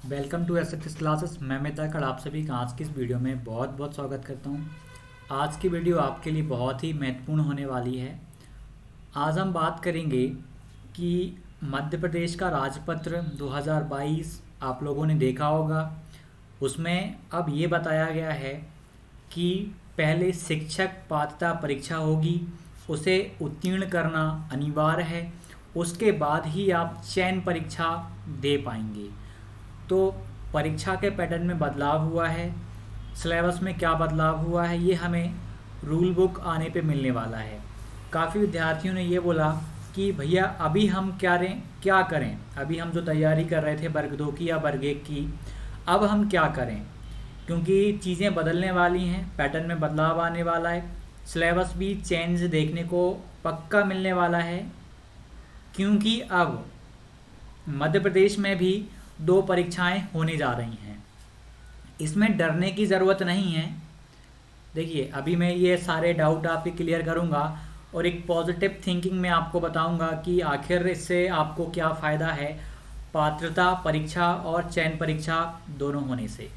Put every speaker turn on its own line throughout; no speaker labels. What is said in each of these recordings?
Welcome to SX classes. मैं मिताकर आप सभी का आज की इस वीडियो में बहुत बहुत स्वागत करता हूं। आज की वीडियो आपके लिए बहुत ही महत्वपूर्ण होने वाली है। आज हम बात करेंगे कि मध्य प्रदेश का राजपत्र 2022 आप लोगों ने देखा होगा। उसमें अब ये बताया गया है कि पहले शिक्षक पात्रता परीक्षा होगी, उसे उत्तीर्ण करना अनिवार्य है, उसके बाद ही आप चयन परीक्षा दे पाएंगे। तो परीक्षा के पैटर्न में बदलाव हुआ है, सिलेबस में क्या बदलाव हुआ है ये हमें रूल बुक आने पे मिलने वाला है। काफ़ी विद्यार्थियों ने ये बोला कि भैया अभी हम क्या करें, अभी हम जो तैयारी कर रहे थे वर्ग 2 की या वर्ग 1 की, अब हम क्या करें, क्योंकि चीज़ें बदलने वाली हैं, पैटर्न में बदलाव आने वाला है, सिलेबस भी चेंज देखने को पक्का मिलने वाला है। क्योंकि अब मध्य प्रदेश में भी 2 परीक्षाएं होने जा रही हैं। इसमें डरने की ज़रूरत नहीं है। देखिए अभी मैं ये सारे डाउट आपके क्लियर करूंगा और एक पॉजिटिव थिंकिंग में आपको बताऊंगा कि आखिर इससे आपको क्या फ़ायदा है पात्रता परीक्षा और चयन परीक्षा दोनों होने से।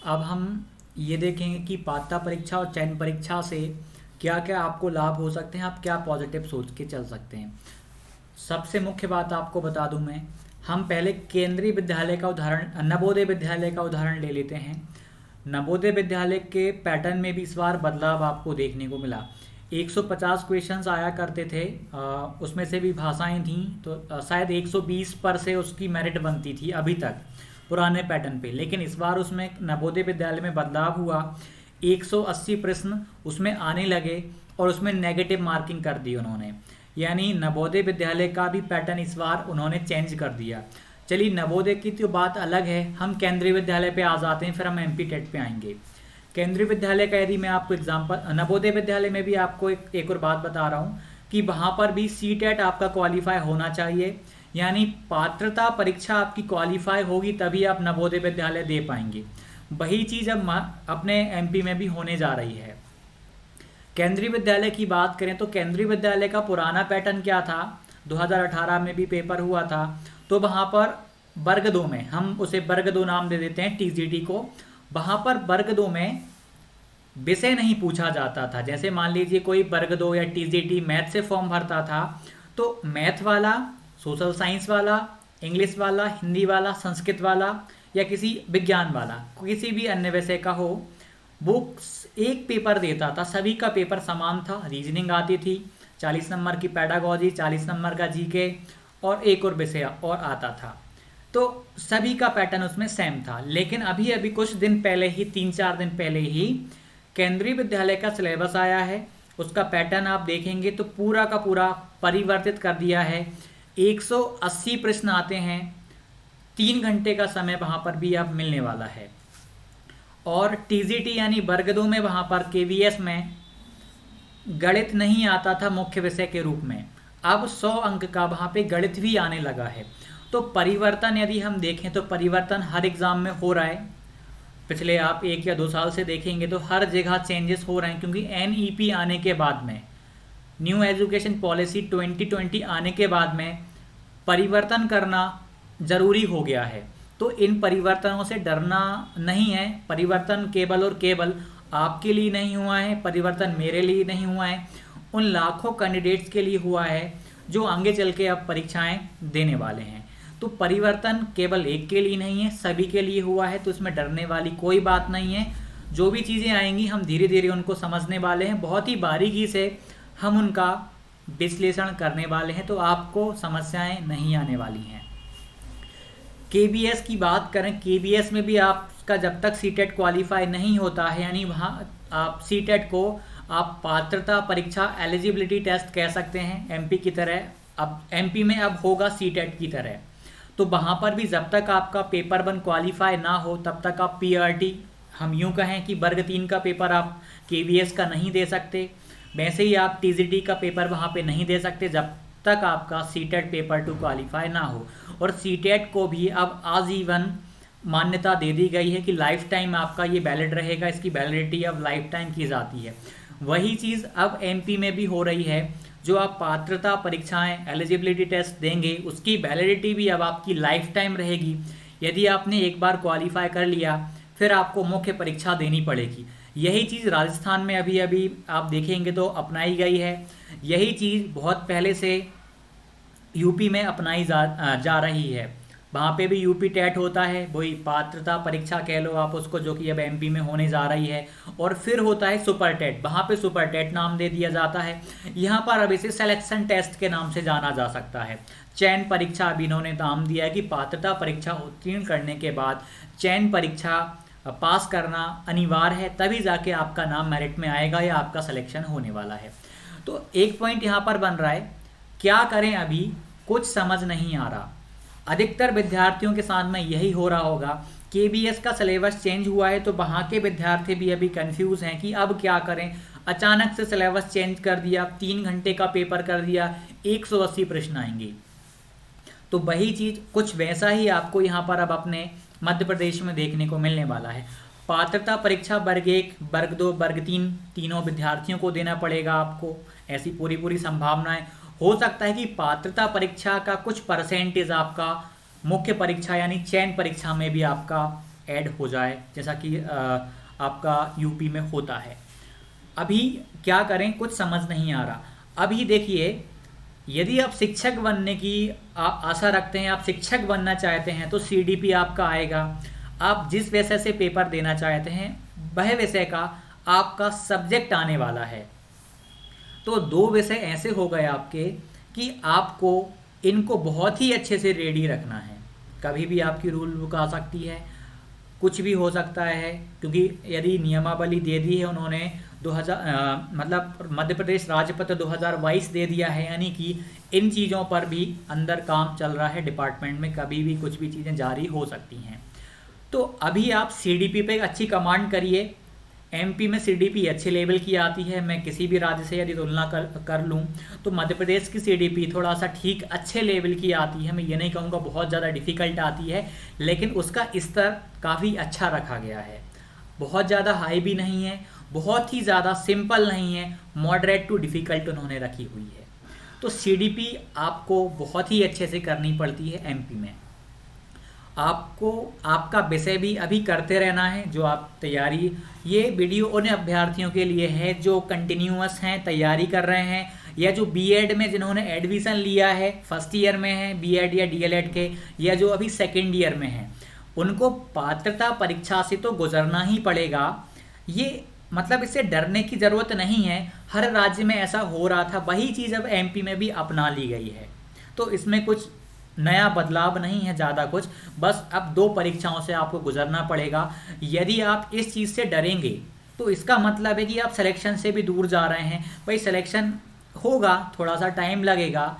अब हम ये देखेंगे कि पात्रता परीक्षा और चयन परीक्षा से क्या क्या आपको लाभ हो सकते हैं, आप क्या पॉजिटिव सोच के चल सकते हैं। सबसे मुख्य बात आपको बता दूं मैं, हम पहले केंद्रीय विद्यालय का उदाहरण, नवोदय विद्यालय का उदाहरण ले लेते हैं। नवोदय विद्यालय के पैटर्न में भी इस बार बदलाव आपको देखने को मिला। 150 क्वेश्चंस आया करते थे, उसमें से भी भाषाएं थीं, तो शायद 120 पर से उसकी मेरिट बनती थी अभी तक पुराने पैटर्न पे। लेकिन इस बार उसमें नवोदय विद्यालय में बदलाव हुआ, 180 प्रश्न उसमें आने लगे और उसमें नेगेटिव मार्किंग कर दी उन्होंने। यानी नवोदय विद्यालय का भी पैटर्न इस बार उन्होंने चेंज कर दिया। चलिए नवोदय की तो बात अलग है, हम केंद्रीय विद्यालय पे आ जाते हैं, फिर हम एमपी टेट पे आएंगे। केंद्रीय विद्यालय का यदि मैं आपको एग्जांपल, नवोदय विद्यालय में भी आपको एक और बात बता रहा हूँ कि वहाँ पर भी सी टेट आपका क्वालिफाई होना चाहिए। यानी पात्रता परीक्षा आपकी क्वालिफाई होगी तभी आप नवोदय विद्यालय दे पाएंगे। वही चीज़ अब अपने एमपी में भी होने जा रही है। केंद्रीय विद्यालय की बात करें तो केंद्रीय विद्यालय का पुराना पैटर्न क्या था, 2018 में भी पेपर हुआ था, तो वहाँ पर वर्ग 2 में, हम उसे वर्ग 2 नाम दे देते हैं टीजीटी को, वहाँ पर वर्ग 2 में विषय नहीं पूछा जाता था। जैसे मान लीजिए कोई वर्ग 2 या टीजीटी मैथ से फॉर्म भरता था तो मैथ वाला, सोशल साइंस वाला, इंग्लिश वाला, हिंदी वाला, संस्कृत वाला या किसी विज्ञान वाला, किसी भी अन्य विषय का हो, वो एक पेपर देता था, सभी का पेपर समान था। रीजनिंग आती थी, 40 नंबर की पैडागॉजी, 40 नंबर का जीके और एक और विषय और आता था, तो सभी का पैटर्न उसमें सेम था। लेकिन अभी अभी कुछ दिन पहले ही, 3-4 दिन पहले ही केंद्रीय विद्यालय का सिलेबस आया है। उसका पैटर्न आप देखेंगे तो पूरा का पूरा परिवर्तित कर दिया है। 180 प्रश्न आते हैं, 3 घंटे का समय वहाँ पर भी अब मिलने वाला है। और टीजीटी यानी वर्ग 2 में वहाँ पर केवीएस में गणित नहीं आता था मुख्य विषय के रूप में, अब 100 अंक का वहाँ पे गणित भी आने लगा है। तो परिवर्तन यदि हम देखें तो परिवर्तन हर एग्ज़ाम में हो रहा है। पिछले आप 1 या 2 साल से देखेंगे तो हर जगह चेंजेस हो रहे हैं, क्योंकि एनईपी आने के बाद में, न्यू एजुकेशन पॉलिसी 2020 आने के बाद में परिवर्तन करना ज़रूरी हो गया है। तो इन परिवर्तनों से डरना नहीं है। परिवर्तन केवल और केवल आपके लिए नहीं हुआ है, परिवर्तन मेरे लिए नहीं हुआ है, उन लाखों कैंडिडेट्स के लिए हुआ है जो आगे चल के अब परीक्षाएं देने वाले हैं। तो परिवर्तन केवल एक के लिए नहीं है, सभी के लिए हुआ है, तो इसमें डरने वाली कोई बात नहीं है। जो भी चीज़ें आएंगी हम धीरे धीरे उनको समझने वाले हैं, बहुत ही बारीकी से हम उनका विश्लेषण करने वाले हैं, तो आपको समस्याएं नहीं आने वाली हैं। केबीएस की बात करें, केबीएस में भी आपका जब तक सीटेट क्वालिफाई नहीं होता है, यानी वहाँ आप सीटेट को आप पात्रता परीक्षा एलिजिबिलिटी टेस्ट कह सकते हैं एमपी की तरह। अब एमपी में अब होगा सीटेट की तरह, तो वहाँ पर भी जब तक आपका पेपर 1 क्वालिफाई ना हो तब तक आप पीआरटी, हम यूँ कहें कि वर्ग 3 का पेपर आप केबीएस का नहीं दे सकते, वैसे ही आप टीजीटी का पेपर वहाँ पे नहीं दे सकते जब तक आपका सीटेट पेपर 2 क्वालिफाई ना हो। और सीटेट को भी अब आजीवन मान्यता दे दी गई है कि लाइफ टाइम आपका ये वैलिड रहेगा, इसकी वैलिडिटी अब लाइफ टाइम की जाती है। वही चीज़ अब एमपी में भी हो रही है। जो आप पात्रता परीक्षाएं एलिजिबिलिटी टेस्ट देंगे उसकी वैलिडिटी भी अब आपकी लाइफ टाइम रहेगी। यदि आपने एक बार क्वालिफाई कर लिया फिर आपको मुख्य परीक्षा देनी पड़ेगी। यही चीज़ राजस्थान में अभी अभी आप देखेंगे तो अपनाई गई है। यही चीज़ बहुत पहले से यूपी में अपनाई जा रही है। वहाँ पे भी यूपी टेट होता है, वही पात्रता परीक्षा कह लो आप उसको, जो कि अब एमपी में होने जा रही है। और फिर होता है सुपर टेट, वहाँ पे सुपर टेट नाम दे दिया जाता है। यहाँ पर अब इसे सिलेक्शन टेस्ट के नाम से जाना जा सकता है। चयन परीक्षा अभी इन्होंने नाम दिया है कि पात्रता परीक्षा उत्तीर्ण करने के बाद चयन परीक्षा पास करना अनिवार्य है, तभी जाके आपका नाम मेरिट में आएगा या आपका सिलेक्शन होने वाला है। तो एक पॉइंट यहाँ पर बन रहा है, क्या करें अभी कुछ समझ नहीं आ रहा। अधिकतर विद्यार्थियों के साथ में यही हो रहा होगा। केबीएस का सिलेबस चेंज हुआ है तो वहाँ के विद्यार्थी भी अभी कंफ्यूज हैं कि अब क्या करें। अचानक से सिलेबस चेंज कर दिया, 3 घंटे का पेपर कर दिया, 180 प्रश्न आएंगे। तो वही चीज़ कुछ वैसा ही आपको यहाँ पर अब अपने मध्य प्रदेश में देखने को मिलने वाला है। पात्रता परीक्षा वर्ग 1, वर्ग 2, वर्ग 3 तीनों विद्यार्थियों को देना पड़ेगा आपको। ऐसी पूरी संभावनाएं हो सकता है कि पात्रता परीक्षा का कुछ परसेंटेज आपका मुख्य परीक्षा यानी चयन परीक्षा में भी आपका ऐड हो जाए, जैसा कि आपका यूपी में होता है। अभी क्या करें कुछ समझ नहीं आ रहा। अभी देखिए, यदि आप शिक्षक बनने की आशा रखते हैं, आप शिक्षक बनना चाहते हैं तो सीडीपी आपका आएगा। आप जिस विषय से पेपर देना चाहते हैं वह विषय का आपका सब्जेक्ट आने वाला है। तो 2 विषय ऐसे हो गए आपके कि आपको इनको बहुत ही अच्छे से रेडी रखना है। कभी भी आपकी रूल बुक आ सकती है, कुछ भी हो सकता है, क्योंकि यदि नियमावली दे दी है उन्होंने 2000 मतलब मध्य प्रदेश राज्यपत्र 2022 दे दिया है, यानी कि इन चीज़ों पर भी अंदर काम चल रहा है डिपार्टमेंट में, कभी भी कुछ भी चीज़ें जारी हो सकती हैं। तो अभी आप सीडीपी पे अच्छी कमांड करिए। एमपी में सीडीपी अच्छे लेवल की आती है। मैं किसी भी राज्य से यदि तुलना कर लूँ तो मध्य प्रदेश की सीडीपी थोड़ा सा ठीक अच्छे लेवल की आती है। मैं ये नहीं कहूँगा बहुत ज़्यादा डिफ़िकल्ट आती है, लेकिन उसका स्तर काफ़ी अच्छा रखा गया है। बहुत ज़्यादा हाई भी नहीं है, बहुत ही ज़्यादा सिंपल नहीं है, मॉडरेट टू डिफ़िकल्ट उन्होंने रखी हुई है। तो सीडीपी आपको बहुत ही अच्छे से करनी पड़ती है एमपी में। आपको आपका विषय भी अभी करते रहना है। जो आप तैयारी, ये वीडियो उन अभ्यर्थियों के लिए है जो कंटिन्यूअस हैं, तैयारी कर रहे हैं, या जो बीएड में जिन्होंने एडमिशन लिया है, फर्स्ट ईयर में है बीएड या डीएलएड के, या जो अभी सेकेंड ईयर में हैं, उनको पात्रता परीक्षा से तो गुजरना ही पड़ेगा। ये मतलब इससे डरने की ज़रूरत नहीं है। हर राज्य में ऐसा हो रहा था, वही चीज़ अब एमपी में भी अपना ली गई है। तो इसमें कुछ नया बदलाव नहीं है ज़्यादा कुछ, बस अब 2 परीक्षाओं से आपको गुजरना पड़ेगा। यदि आप इस चीज़ से डरेंगे तो इसका मतलब है कि आप सिलेक्शन से भी दूर जा रहे हैं। भाई सिलेक्शन होगा, थोड़ा सा टाइम लगेगा।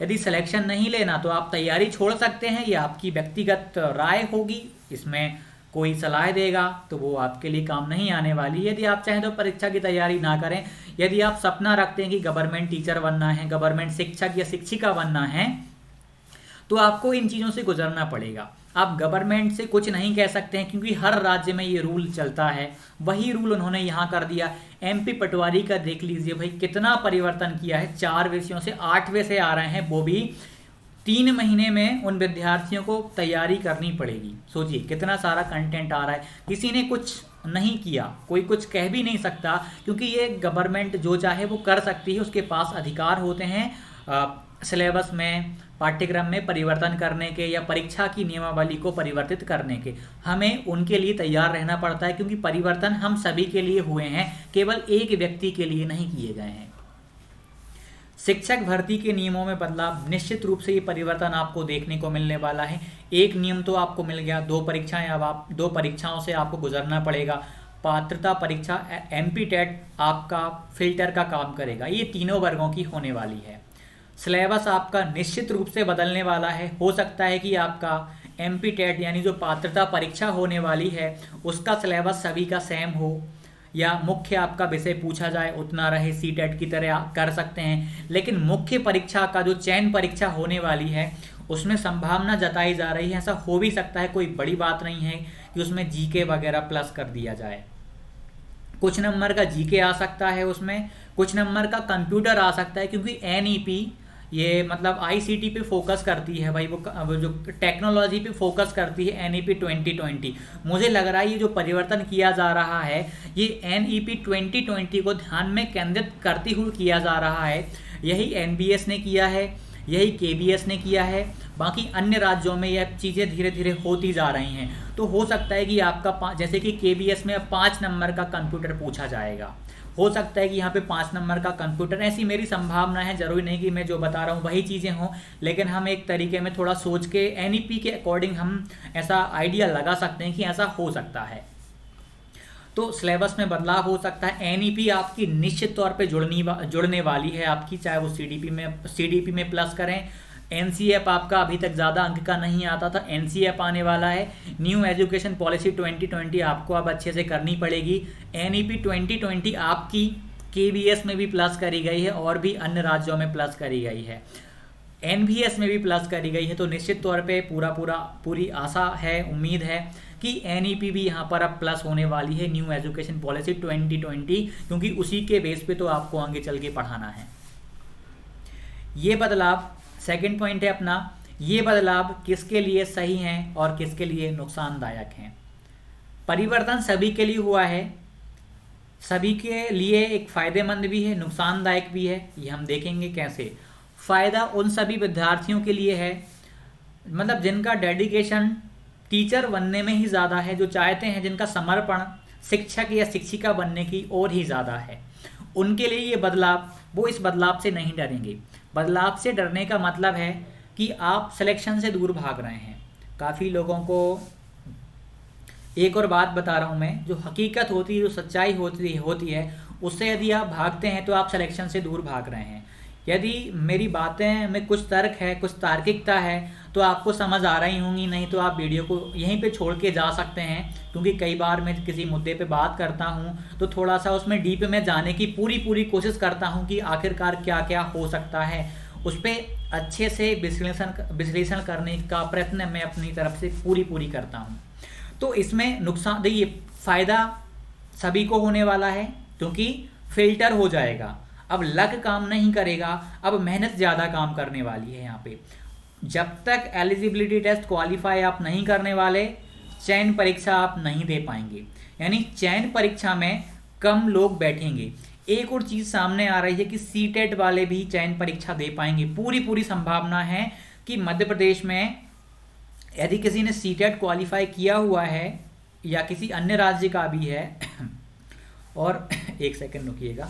यदि सिलेक्शन नहीं लेना तो आप तैयारी छोड़ सकते हैं, ये आपकी व्यक्तिगत राय होगी। इसमें कोई सलाह देगा तो वो आपके लिए काम नहीं आने वाली। यदि आप चाहें तो परीक्षा की तैयारी ना करें। यदि आप सपना रखते हैं कि गवर्नमेंट टीचर बनना है, गवर्नमेंट शिक्षक या शिक्षिका बनना है, तो आपको इन चीज़ों से गुजरना पड़ेगा। आप गवर्नमेंट से कुछ नहीं कह सकते हैं क्योंकि हर राज्य में ये रूल चलता है। वही रूल उन्होंने यहाँ कर दिया। एमपी पटवारी का देख लीजिए भाई, कितना परिवर्तन किया है। 4 विषयों से 8 विषय आ रहे हैं, वो भी 3 महीने में उन विद्यार्थियों को तैयारी करनी पड़ेगी। सोचिए कितना सारा कंटेंट आ रहा है। किसी ने कुछ नहीं किया, कोई कुछ कह भी नहीं सकता, क्योंकि ये गवर्नमेंट जो चाहे वो कर सकती है। उसके पास अधिकार होते हैं सिलेबस में, पाठ्यक्रम में परिवर्तन करने के या परीक्षा की नियमावली को परिवर्तित करने के। हमें उनके लिए तैयार रहना पड़ता है, क्योंकि परिवर्तन हम सभी के लिए हुए हैं, केवल एक व्यक्ति के लिए नहीं किए गए हैं। शिक्षक भर्ती के नियमों में बदलाव, निश्चित रूप से ये परिवर्तन आपको देखने को मिलने वाला है। एक नियम तो आपको मिल गया, 2 परीक्षाएं, अब आप 2 परीक्षाओं से आपको गुजरना पड़ेगा। पात्रता परीक्षा एमपी टेट आपका फिल्टर का काम करेगा। ये तीनों वर्गों की होने वाली है। सिलेबस आपका निश्चित रूप से बदलने वाला है। हो सकता है कि आपका एमपी टेट यानी जो पात्रता परीक्षा होने वाली है उसका सिलेबस सभी का सेम हो, या मुख्य आपका विषय पूछा जाए उतना रहे, सी टेट की तरह आप कर सकते हैं। लेकिन मुख्य परीक्षा का जो चयन परीक्षा होने वाली है उसमें संभावना जताई जा रही है, ऐसा हो भी सकता है, कोई बड़ी बात नहीं है कि उसमें जीके वगैरह प्लस कर दिया जाए। कुछ नंबर का जीके आ सकता है उसमें, कुछ नंबर का कंप्यूटर आ सकता है, क्योंकि एनईपी ये मतलब आईसीटी पे फोकस करती है भाई, वो जो टेक्नोलॉजी पे फोकस करती है एनईपी 2020। मुझे लग रहा है ये जो परिवर्तन किया जा रहा है ये एनईपी 2020 को ध्यान में केंद्रित करते हुए किया जा रहा है। यही एनबीएस ने किया है, यही केबीएस ने किया है, बाकी अन्य राज्यों में यह चीज़ें धीरे धीरे होती जा रही हैं। तो हो सकता है कि आपका जैसे कि केबीएस में 5 नंबर का कंप्यूटर पूछा जाएगा, हो सकता है कि यहाँ पे 5 नंबर का कंप्यूटर, ऐसी मेरी संभावना है। जरूरी नहीं कि मैं जो बता रहा हूँ वही चीज़ें हों, लेकिन हम एक तरीके में थोड़ा सोच के एनईपी के अकॉर्डिंग हम ऐसा आइडिया लगा सकते हैं कि ऐसा हो सकता है। तो सिलेबस में बदलाव हो सकता है। एनईपी आपकी निश्चित तौर पे जुड़ने वाली है आपकी, चाहे वो सीडीपी में प्लस करें। एनसीएफ आपका अभी तक ज़्यादा अंक का नहीं आता था, एनसीएफ आने वाला है। न्यू एजुकेशन पॉलिसी 2020 आपको अब अच्छे से करनी पड़ेगी। एनईपी 2020 आपकी केबीएस में भी प्लस करी गई है और भी अन्य राज्यों में प्लस करी गई है, एनबीएस में भी प्लस करी गई है। तो निश्चित तौर पे पूरी आशा है, उम्मीद है कि एनईपी भी यहाँ पर अब प्लस होने वाली है, न्यू एजुकेशन पॉलिसी 2020, क्योंकि उसी के बेस पे तो आपको आगे चल के पढ़ाना है। ये बदलाव, सेकंड पॉइंट है अपना, ये बदलाव किसके लिए सही हैं और किसके लिए नुकसानदायक हैं। परिवर्तन सभी के लिए हुआ है, सभी के लिए एक फ़ायदेमंद भी है, नुकसानदायक भी है। ये हम देखेंगे कैसे। फ़ायदा उन सभी विद्यार्थियों के लिए है, मतलब जिनका डेडिकेशन टीचर बनने में ही ज़्यादा है, जो चाहते हैं, जिनका समर्पण शिक्षक या शिक्षिका बनने की और ही ज़्यादा है, उनके लिए ये बदलाव, वो इस बदलाव से नहीं डरेंगे। बदलाव से डरने का मतलब है कि आप सिलेक्शन से दूर भाग रहे हैं। काफ़ी लोगों को एक और बात बता रहा हूँ मैं, जो हकीकत होती है, जो सच्चाई होती है, उससे यदि आप भागते हैं तो आप सिलेक्शन से दूर भाग रहे हैं। यदि मेरी बातें में कुछ तर्क है, कुछ तार्किकता है, तो आपको समझ आ रही होंगी, नहीं तो आप वीडियो को यहीं पे छोड़ के जा सकते हैं, क्योंकि कई बार मैं किसी मुद्दे पे बात करता हूँ तो थोड़ा सा उसमें डीप में जाने की पूरी कोशिश करता हूँ कि आखिरकार क्या क्या हो सकता है, उस पर अच्छे से विश्लेषण करने का प्रयत्न मैं अपनी तरफ से पूरी करता हूँ। तो इसमें नुकसान, देखिए फ़ायदा सभी को होने वाला है, क्योंकि फिल्टर हो जाएगा। अब लक काम नहीं करेगा, अब मेहनत ज़्यादा काम करने वाली है यहाँ पे। जब तक एलिजिबिलिटी टेस्ट क्वालिफाई आप नहीं करने वाले, चयन परीक्षा आप नहीं दे पाएंगे, यानी चयन परीक्षा में कम लोग बैठेंगे। एक और चीज़ सामने आ रही है कि सीटेट वाले भी चयन परीक्षा दे पाएंगे। पूरी संभावना है कि मध्य प्रदेश में यदि किसी ने सीटेट क्वालिफाई किया हुआ है या किसी अन्य राज्य का भी है और एक सेकंड रुकिएगा,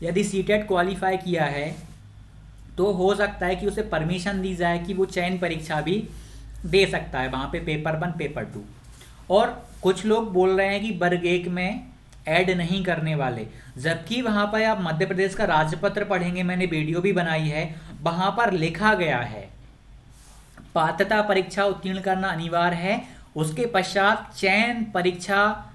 यदि सीटेट क्वालिफाई किया है तो हो सकता है कि उसे परमिशन दी जाए कि वो चयन परीक्षा भी दे सकता है, वहाँ पे पेपर 1 पेपर 2। और कुछ लोग बोल रहे हैं कि वर्ग 1 में ऐड नहीं करने वाले, जबकि वहाँ पर आप मध्य प्रदेश का राज्यपत्र पढ़ेंगे, मैंने वीडियो भी बनाई है, वहाँ पर लिखा गया है पात्रता परीक्षा उत्तीर्ण करना अनिवार्य है, उसके पश्चात चयन परीक्षा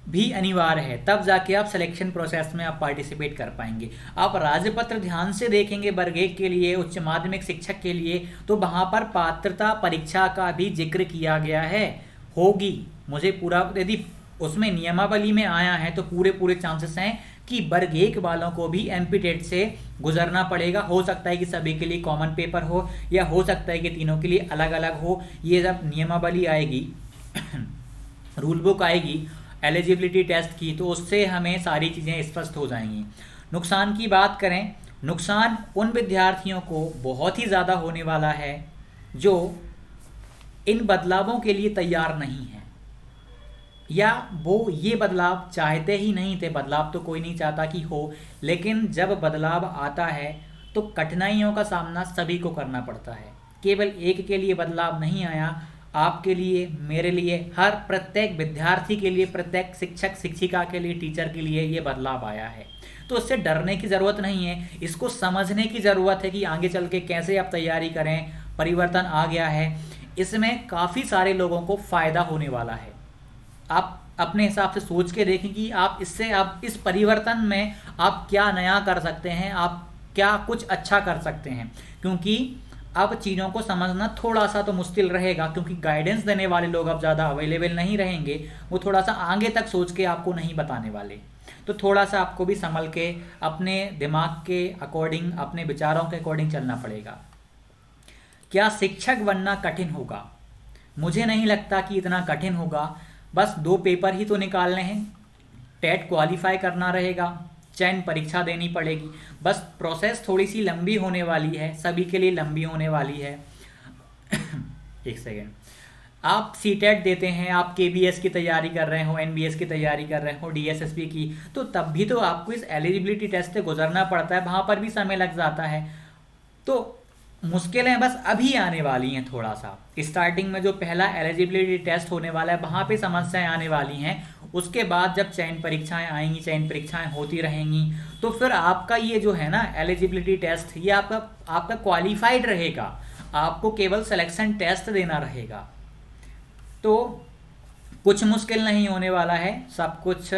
भी अनिवार्य है, तब जाके आप सिलेक्शन प्रोसेस में आप पार्टिसिपेट कर पाएंगे। आप राज्यपत्र ध्यान से देखेंगे वर्ग 1 के लिए, उच्च माध्यमिक शिक्षक के लिए, तो वहाँ पर पात्रता परीक्षा का भी जिक्र किया गया है, होगी। मुझे पूरा, यदि उसमें नियमावली में आया है तो पूरे चांसेस हैं कि वर्ग 1 वालों को भी एमपी टेट से गुजरना पड़ेगा। हो सकता है कि सभी के लिए कॉमन पेपर हो, या हो सकता है कि तीनों के लिए अलग अलग हो। ये जब नियमावली आएगी रूल बुक आएगी एलिजिबिलिटी टेस्ट की, तो उससे हमें सारी चीज़ें स्पष्ट हो जाएंगी। नुकसान की बात करें, नुकसान उन विद्यार्थियों को बहुत ही ज़्यादा होने वाला है जो इन बदलावों के लिए तैयार नहीं है, या वो ये बदलाव चाहते ही नहीं थे। बदलाव तो कोई नहीं चाहता कि हो, लेकिन जब बदलाव आता है तो कठिनाइयों का सामना सभी को करना पड़ता है। केवल एक के लिए बदलाव नहीं आया, आपके लिए, मेरे लिए, हर प्रत्येक विद्यार्थी के लिए, प्रत्येक शिक्षक शिक्षिका के लिए, टीचर के लिए ये बदलाव आया है। तो इससे डरने की ज़रूरत नहीं है, इसको समझने की ज़रूरत है कि आगे चल के कैसे आप तैयारी करें। परिवर्तन आ गया है, इसमें काफ़ी सारे लोगों को फ़ायदा होने वाला है। आप अपने हिसाब से सोच के देखें कि आप इससे, आप इस परिवर्तन में आप क्या नया कर सकते हैं, आप क्या कुछ अच्छा कर सकते हैं। क्योंकि अब चीज़ों को समझना थोड़ा सा तो मुश्किल रहेगा, क्योंकि गाइडेंस देने वाले लोग अब ज़्यादा अवेलेबल नहीं रहेंगे, वो थोड़ा सा आगे तक सोच के आपको नहीं बताने वाले। तो थोड़ा सा आपको भी संभल के अपने दिमाग के अकॉर्डिंग, अपने विचारों के अकॉर्डिंग चलना पड़ेगा। क्या शिक्षक बनना कठिन होगा? मुझे नहीं लगता कि इतना कठिन होगा। बस 2 पेपर ही तो निकालने हैं, टेट क्वालिफाई करना रहेगा, चयन परीक्षा देनी पड़ेगी। बस प्रोसेस थोड़ी सी लंबी होने वाली है, सभी के लिए लंबी होने वाली है। एक सेकेंड। आप सीटेट देते हैं, आप केबीएस की तैयारी कर रहे हो, एनबीएस की तैयारी कर रहे हो, डीएसएसपी की, तो तब भी तो आपको इस एलिजिबिलिटी टेस्ट से गुजरना पड़ता है, वहाँ पर भी समय लग जाता है। तो मुश्किलें बस अभी आने वाली हैं। थोड़ा सा स्टार्टिंग में जो पहला एलिजिबिलिटी टेस्ट होने वाला है, वहाँ पे समस्याएं आने वाली हैं। उसके बाद जब चयन परीक्षाएं आएंगी, चयन परीक्षाएं होती रहेंगी, तो फिर आपका ये जो है ना एलिजिबिलिटी टेस्ट, ये आपका क्वालिफाइड रहेगा। आपको केवल सिलेक्शन टेस्ट देना रहेगा। तो कुछ मुश्किल नहीं होने वाला है। सब कुछ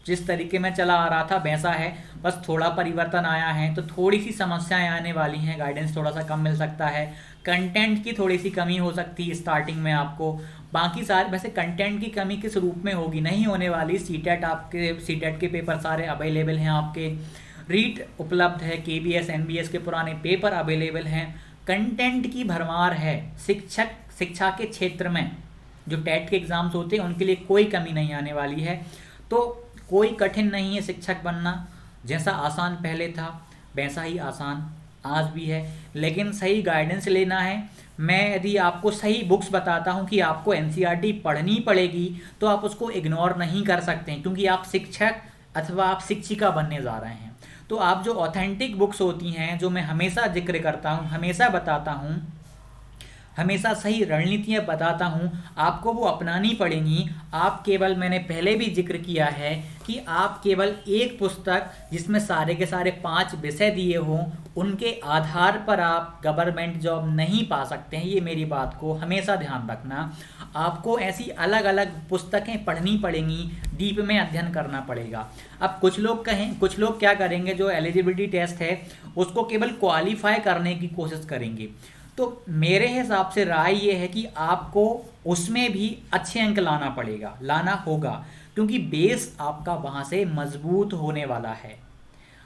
जिस तरीके में चला आ रहा था वैसा है, बस थोड़ा परिवर्तन आया है। तो थोड़ी सी समस्याएं आने वाली हैं, गाइडेंस थोड़ा सा कम मिल सकता है, कंटेंट की थोड़ी सी कमी हो सकती है स्टार्टिंग में आपको। बाकी सारे वैसे कंटेंट की कमी किस रूप में होगी, नहीं होने वाली। सीटेट के पेपर सारे अवेलेबल हैं आपके, रीट उपलब्ध है, केबीएस एनबीएस के पुराने पेपर अवेलेबल हैं, कंटेंट की भरमार है। शिक्षा के क्षेत्र में जो टेट के एग्ज़ाम्स होते हैं उनके लिए कोई कमी नहीं आने वाली है। तो कोई कठिन नहीं है शिक्षक बनना। जैसा आसान पहले था वैसा ही आसान आज भी है, लेकिन सही गाइडेंस लेना है। मैं यदि आपको सही बुक्स बताता हूं कि आपको एनसीईआरटी पढ़नी पड़ेगी, तो आप उसको इग्नोर नहीं कर सकते हैं, क्योंकि आप शिक्षक अथवा आप शिक्षिका बनने जा रहे हैं। तो आप जो ऑथेंटिक बुक्स होती हैं, जो मैं हमेशा जिक्र करता हूँ, हमेशा बताता हूँ, हमेशा सही रणनीतियाँ बताता हूँ, आपको वो अपनानी पड़ेंगी। आप केवल, मैंने पहले भी जिक्र किया है कि आप केवल एक पुस्तक जिसमें सारे के सारे 5 विषय दिए हों, उनके आधार पर आप गवर्नमेंट जॉब नहीं पा सकते हैं। ये मेरी बात को हमेशा ध्यान रखना। आपको ऐसी अलग अलग पुस्तकें पढ़नी पड़ेंगी, डीप में अध्ययन करना पड़ेगा। अब कुछ लोग क्या करेंगे, जो एलिजिबिलिटी टेस्ट है उसको केवल क्वालिफाई करने की कोशिश करेंगे। तो मेरे हिसाब से राय ये है कि आपको उसमें भी अच्छे अंक लाना होगा, क्योंकि बेस आपका वहाँ से मजबूत होने वाला है।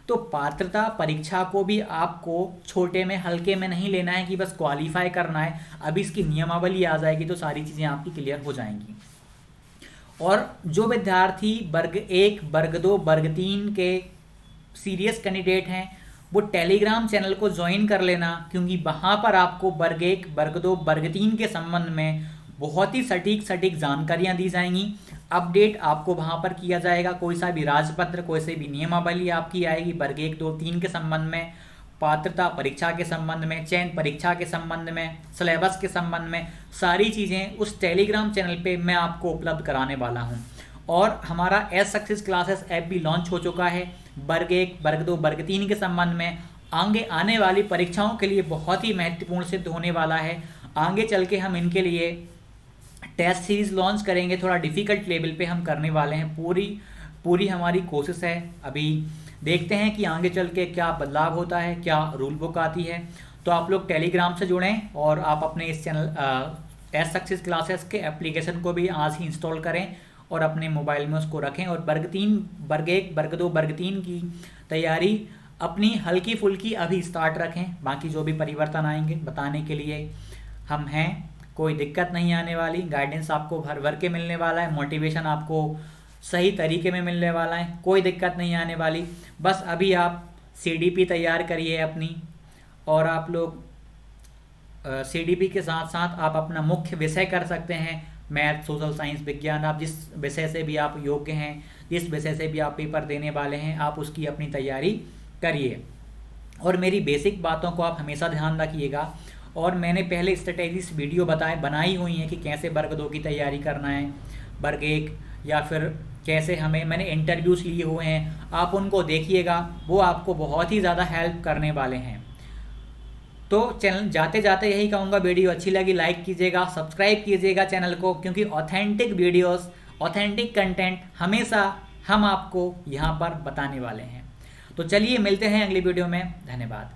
तो पात्रता परीक्षा को भी आपको छोटे में, हल्के में नहीं लेना है कि बस क्वालिफाई करना है। अभी इसकी नियमावली आ जाएगी तो सारी चीज़ें आपकी क्लियर हो जाएंगी। और जो विद्यार्थी वर्ग 1, वर्ग 2, वर्ग 3 के सीरियस कैंडिडेट हैं, वो टेलीग्राम चैनल को ज्वाइन कर लेना, क्योंकि वहाँ पर आपको वर्ग 1, वर्ग 2, वर्ग 3 के संबंध में बहुत ही सटीक जानकारियाँ दी जाएंगी। अपडेट आपको वहाँ पर किया जाएगा। कोई सा भी राजपत्र, कोई सी भी नियमावली आपकी आएगी वर्ग 1, 2, 3 के संबंध में, पात्रता परीक्षा के संबंध में, चयन परीक्षा के संबंध में, सिलेबस के संबंध में, सारी चीज़ें उस टेलीग्राम चैनल पे मैं आपको उपलब्ध कराने वाला हूँ। और हमारा एस सक्सेस क्लासेस ऐप भी लॉन्च हो चुका है वर्ग 1, वर्ग 2, वर्ग 3 के संबंध में। आगे आने वाली परीक्षाओं के लिए बहुत ही महत्वपूर्ण सिद्ध होने वाला है। आगे चल के हम इनके लिए टेस्ट सीरीज लॉन्च करेंगे, थोड़ा डिफ़िकल्ट लेवल पे हम करने वाले हैं। पूरी हमारी कोशिश है। अभी देखते हैं कि आगे चल के क्या बदलाव होता है, क्या रूल बुक आती है। तो आप लोग टेलीग्राम से जुड़ें और आप अपने इस चैनल एस सक्सेस क्लासेस के एप्लीकेशन को भी आज ही इंस्टॉल करें और अपने मोबाइल में उसको रखें। और वर्ग 1, वर्ग 2, वर्ग 3 की तैयारी अपनी हल्की फुल्की अभी स्टार्ट रखें। बाकी जो भी परिवर्तन आएंगे बताने के लिए हम हैं, कोई दिक्कत नहीं आने वाली। गाइडेंस आपको भर भर के मिलने वाला है, मोटिवेशन आपको सही तरीके में मिलने वाला है, कोई दिक्कत नहीं आने वाली। बस अभी आप सीडीपी तैयार करिए अपनी, और आप लोग सीडीपी के साथ साथ आप अपना मुख्य विषय कर सकते हैं, मैथ, सोशल साइंस, विज्ञान। आप जिस विषय से भी आप योग्य हैं, जिस विषय से भी आप पेपर देने वाले हैं, आप उसकी अपनी तैयारी करिए। और मेरी बेसिक बातों को आप हमेशा ध्यान रखिएगा। और मैंने पहले स्ट्रेटेजीज वीडियो बनाई हुई हैं कि कैसे वर्ग 2 की तैयारी करना है, वर्ग 1, या फिर कैसे मैंने इंटरव्यूज़ लिए हुए हैं, आप उनको देखिएगा, वो आपको बहुत ही ज़्यादा हेल्प करने वाले हैं। तो चैनल जाते जाते यही कहूँगा, वीडियो अच्छी लगी लाइक कीजिएगा, सब्सक्राइब कीजिएगा चैनल को, क्योंकि ऑथेंटिक वीडियोस, ऑथेंटिक कंटेंट हमेशा हम आपको यहाँ पर बताने वाले हैं। तो चलिए मिलते हैं अगली वीडियो में। धन्यवाद।